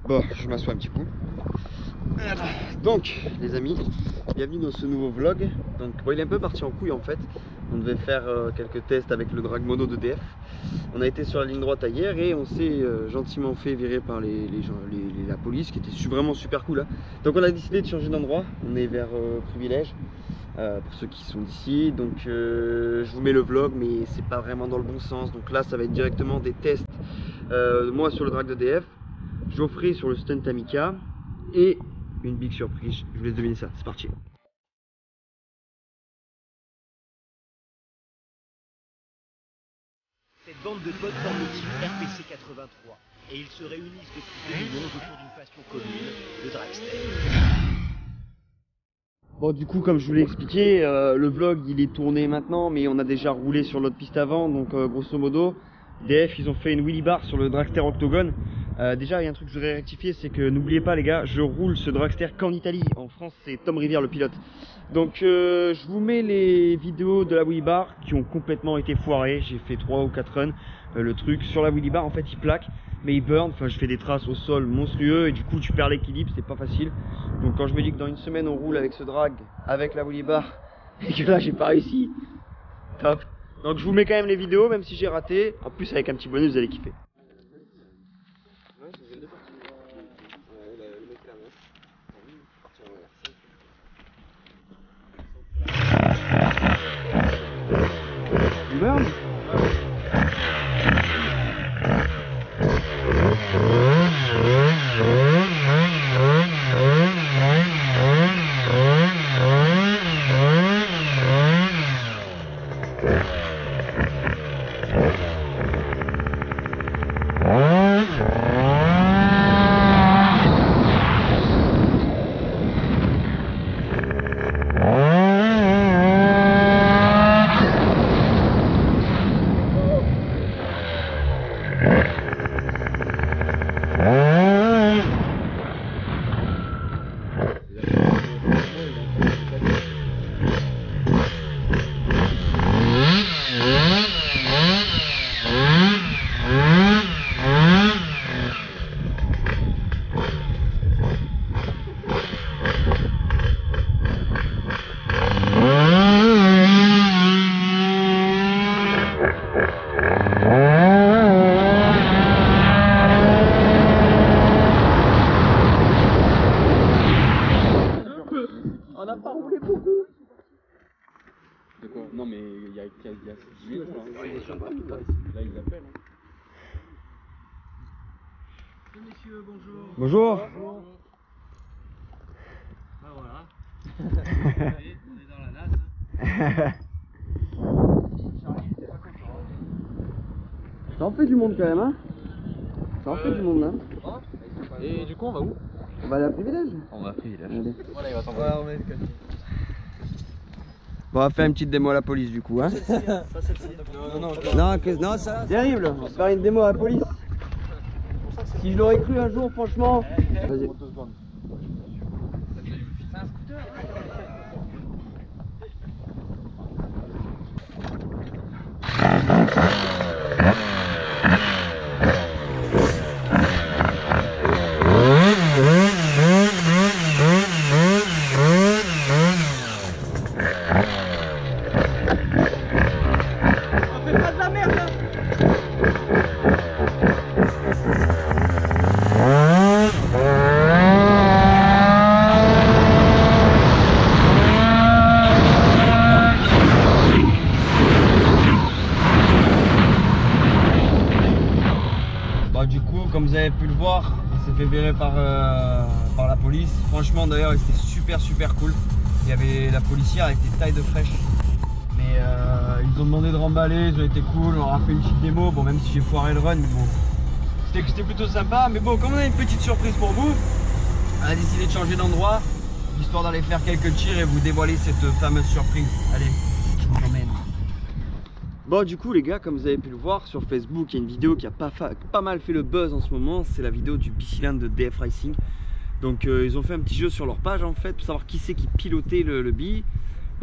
Bon, je m'assois un petit coup. Donc, les amis, bienvenue dans ce nouveau vlog. Donc, bon, il est un peu parti en couille en fait. On devait faire quelques tests avec le drag mono de DF. On a été sur la ligne droite hier et on s'est gentiment fait virer par la police qui était vraiment super cool. Hein. Donc, on a décidé de changer d'endroit. On est vers Privilège pour ceux qui sont d'ici. Donc, je vous mets le vlog, mais c'est pas vraiment dans le bon sens. Donc là, ça va être directement des tests. Moi sur le drag de DF, Geoffrey sur le stunt Amica et une big surprise. Je vous laisse deviner ça. C'est parti. Cette bande de potes forme le team RPC 83 et ils se réunissent depuis 2011 autour d'une passion commune, le dragster. Bon, du coup, comme je vous l'ai expliqué, le vlog il est tourné maintenant, mais on a déjà roulé sur l'autre piste avant, donc grosso modo, DF ils ont fait une wheelie bar sur le dragster Octogone. Déjà, il y a un truc que je voudrais rectifier, c'est que n'oubliez pas les gars, je roule ce dragster qu'en Italie. En France, c'est Tom Rivière le pilote. Donc, je vous mets les vidéos de la wheelie bar qui ont complètement été foirées. J'ai fait 3 ou 4 runs. Le truc sur la wheelie bar, en fait, il plaque, mais il burn. Enfin, je fais des traces au sol monstrueux et du coup, tu perds l'équilibre, c'est pas facile. Donc, quand je me dis que dans une semaine, on roule avec ce drag, avec la wheelie bar, et que là, j'ai pas réussi, top. Donc, je vous mets quand même les vidéos, même si j'ai raté. En plus, avec un petit bonus, vous allez kiffer. Burn. On n'a pas roulé beaucoup. De quoi? Non mais il y a 10 minutes là. Là ils appellent. Messieurs, bonjour. Bonjour. Bah voilà. On est dans la nasse. Ça en fait du monde quand même, hein. Ça en fait du monde, hein. Et du coup on va où? On va aller à Privilège. On va à Privilège. Allez. Voilà il va t'envoyer. on est Bon, on va faire une petite démo à la police du coup, hein. Non, ça. Terrible. On va faire une démo à la police. Si je l'aurais cru un jour, franchement. Vas-y. Du coup, comme vous avez pu le voir, on s'est fait virer par la police. Franchement d'ailleurs, c'était super cool. Il y avait la policière avec des tailles de fraîche. Mais ils ont demandé de remballer, ils ont été cool, on leur a fait une petite démo. Bon, même si j'ai foiré le run, mais bon, c'était plutôt sympa. Mais bon, comme on a une petite surprise pour vous, on a décidé de changer d'endroit, histoire d'aller faire quelques tirs et vous dévoiler cette fameuse surprise. Allez, je vous emmène. Bon, du coup les gars, comme vous avez pu le voir sur Facebook, il y a une vidéo qui a pas mal fait le buzz en ce moment. C'est la vidéo du bicylindre de DF Racing. Donc ils ont fait un petit jeu sur leur page en fait pour savoir qui c'est qui pilotait le bi.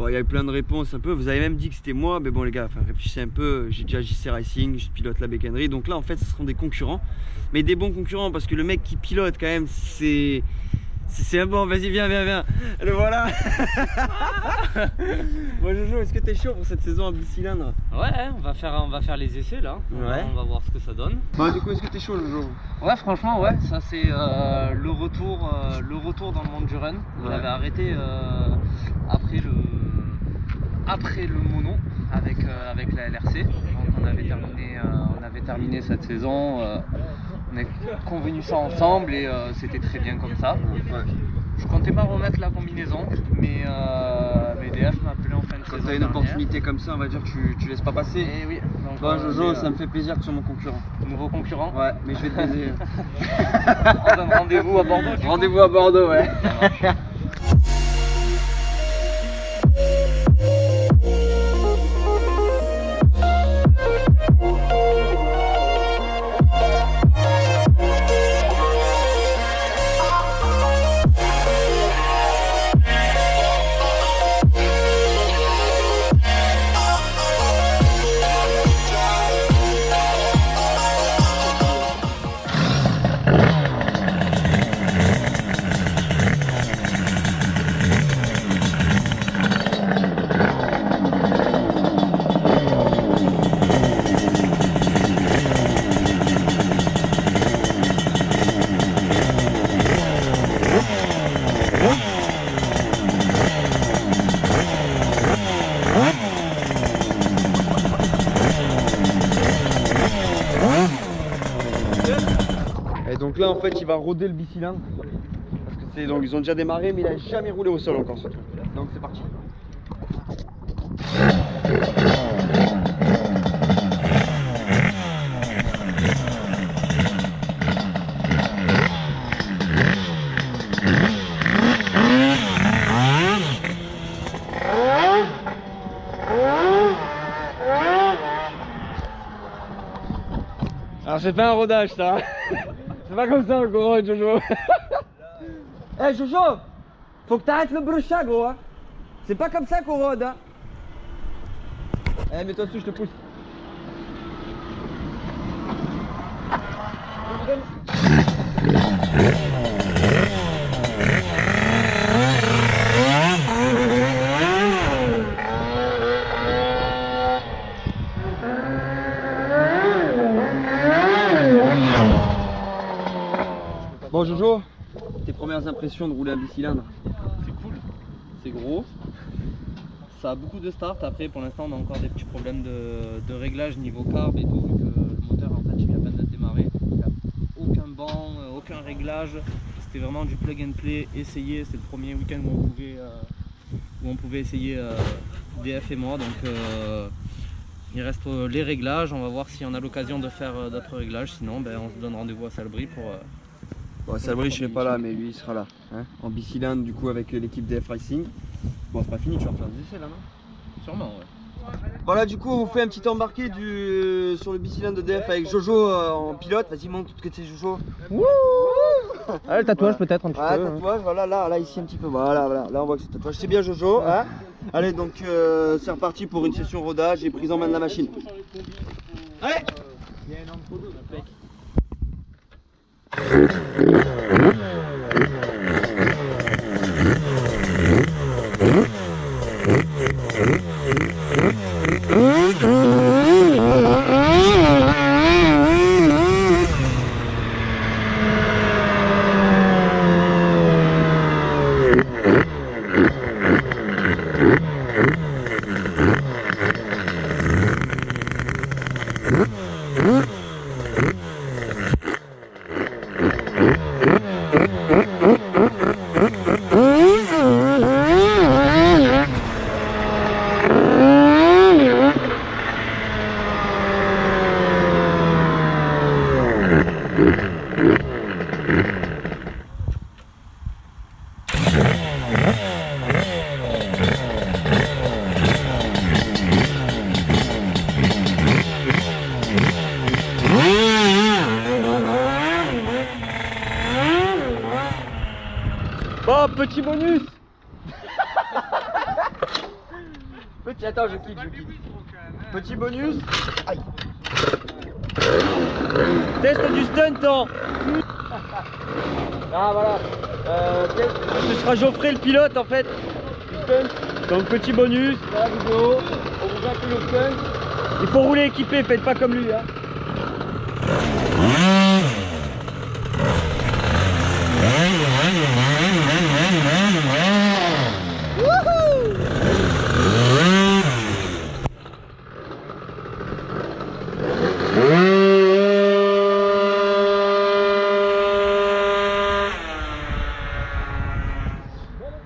Bon, il y avait plein de réponses un peu. Vous avez même dit que c'était moi, mais bon les gars, enfin, réfléchissez un peu. J'ai déjà JC Racing, je pilote la bécannerie. Donc là, en fait, ce seront des concurrents, mais des bons concurrents parce que le mec qui pilote quand même, c'est un bon. Vas-y, viens. Le voilà. Bon Jojo, est-ce que t'es chaud pour cette saison à bicylindre? Ouais, on va faire les essais là. Ouais. On va voir ce que ça donne. Bon, du coup, est-ce que t'es chaud Jojo? Ouais, franchement, ouais, ça c'est le retour dans le monde du run. J'avais arrêté après le mono avec la LRC. Donc on avait terminé cette saison. On a convenu ça ensemble et c'était très bien comme ça. Ouais. Je comptais pas remettre la combinaison, mais DF m'a appelé en fin de saison. Quand t'as une opportunité comme ça, on va dire que tu laisses pas passer. Et oui. Donc, Bon Jojo, ça me fait plaisir que tu sois mon concurrent. Nouveau concurrent. Ouais, mais je vais te baiser. On donne rendez-vous à Bordeaux. Rendez-vous à Bordeaux, ouais. Et donc là en fait il va rôder le bicylindre parce que c'est donc ils ont déjà démarré mais il a jamais roulé au sol encore ce truc. Donc c'est parti. Alors c'est pas un rodage ça. C'est pas comme ça le gros Jojo. Eh hey, Jojo, faut que t'arrêtes le bruchat gros hein. C'est pas comme ça qu'on rôde hein. Eh hey, mets-toi dessus, je te pousse. Bon Jojo, tes premières impressions de rouler un bicylindre? C'est cool, c'est gros, ça a beaucoup de start. Après pour l'instant on a encore des petits problèmes de réglage niveau carb et tout, vu que le moteur en fait il vient à peine d'être démarré, il n'y a aucun banc, aucun réglage, c'était vraiment du plug and play, essayer. C'était le premier week-end où on pouvait essayer DF et moi, donc il reste les réglages. On va voir si on a l'occasion de faire d'autres réglages, sinon ben, on se donne rendez-vous à Salbris pour... Bon, Salbris, je serai pas là, mais lui il sera là. Hein, en bicylindre, du coup, avec l'équipe DF Racing. Bon, c'est pas fini, tu vas faire des essais là, non? Sûrement, ouais. Voilà, du coup, on vous fait un petit embarqué sur le bicylindre de DF avec Jojo en pilote. Vas-y, montre tout ce que c'est, Jojo. Wouh! Ah, le tatouage voilà. peut-être un petit peu. Tatouage, voilà, là, ici un petit peu. Voilà, là on voit que c'est tatouage. C'est bien, Jojo. Hein. Allez, donc c'est reparti pour une session rodage et prise en main de la machine. Allez! Oh, petit bonus. Petit, attends, je quitte. Petit bonus. Aïe. Test du stunt en. Ah voilà. Ce sera Geoffrey le pilote en fait. Du stunt. Donc petit bonus dans la vidéo. On vous inclut le stunt. Il faut rouler équipé, faites pas comme lui. Hein.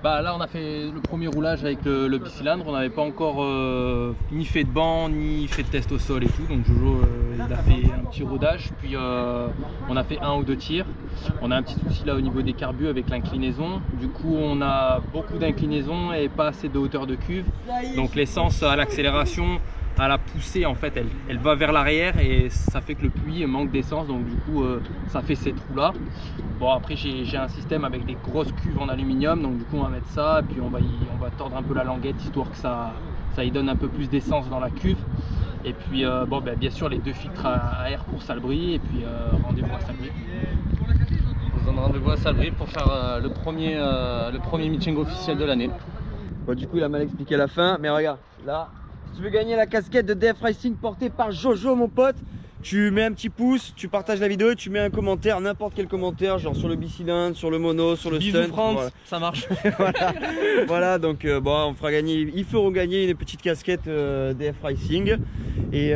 Bah là on a fait le premier roulage avec le bicylindre, on n'avait pas encore ni fait de banc, ni fait de test au sol et tout, donc Jojo il a fait un petit rodage, puis on a fait 1 ou 2 tirs. On a un petit souci là au niveau des carbus avec l'inclinaison, du coup on a beaucoup d'inclinaison et pas assez de hauteur de cuve, donc l'essence à l'accélération, à la poussée en fait elle va vers l'arrière et ça fait que le puits manque d'essence, donc du coup ça fait ces trous là. Bon après j'ai un système avec des grosses cuves en aluminium, donc du coup on va mettre ça et puis on va tordre un peu la languette histoire que ça y donne un peu plus d'essence dans la cuve. Et puis bon ben, bien sûr les 2 filtres à air pour Salbris et puis rendez-vous à Salbris. On se donne rendez-vous à Salbris pour faire le premier meeting officiel de l'année. Bon, du coup il a mal expliqué la fin, mais regarde là. Si tu veux gagner la casquette de DF Racing portée par Jojo mon pote, tu mets un petit pouce, tu partages la vidéo et tu mets un commentaire, n'importe quel commentaire, genre sur le bicylindre, sur le mono, sur le Bisous stunt. France, voilà. ça marche. Voilà donc bon, on fera gagner, ils feront gagner une petite casquette DF Racing. Et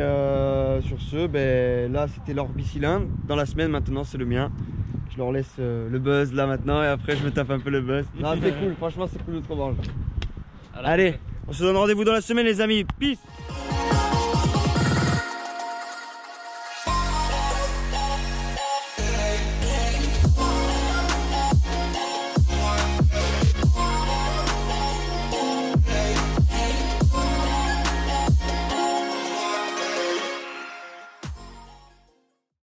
sur ce, ben, là c'était leur bicylindre. Dans la semaine maintenant c'est le mien. Je leur laisse le buzz là maintenant et après je me tape un peu le buzz. Non c'est cool, franchement c'est cool de trop manger. Allez, on se donne rendez-vous dans la semaine les amis, peace.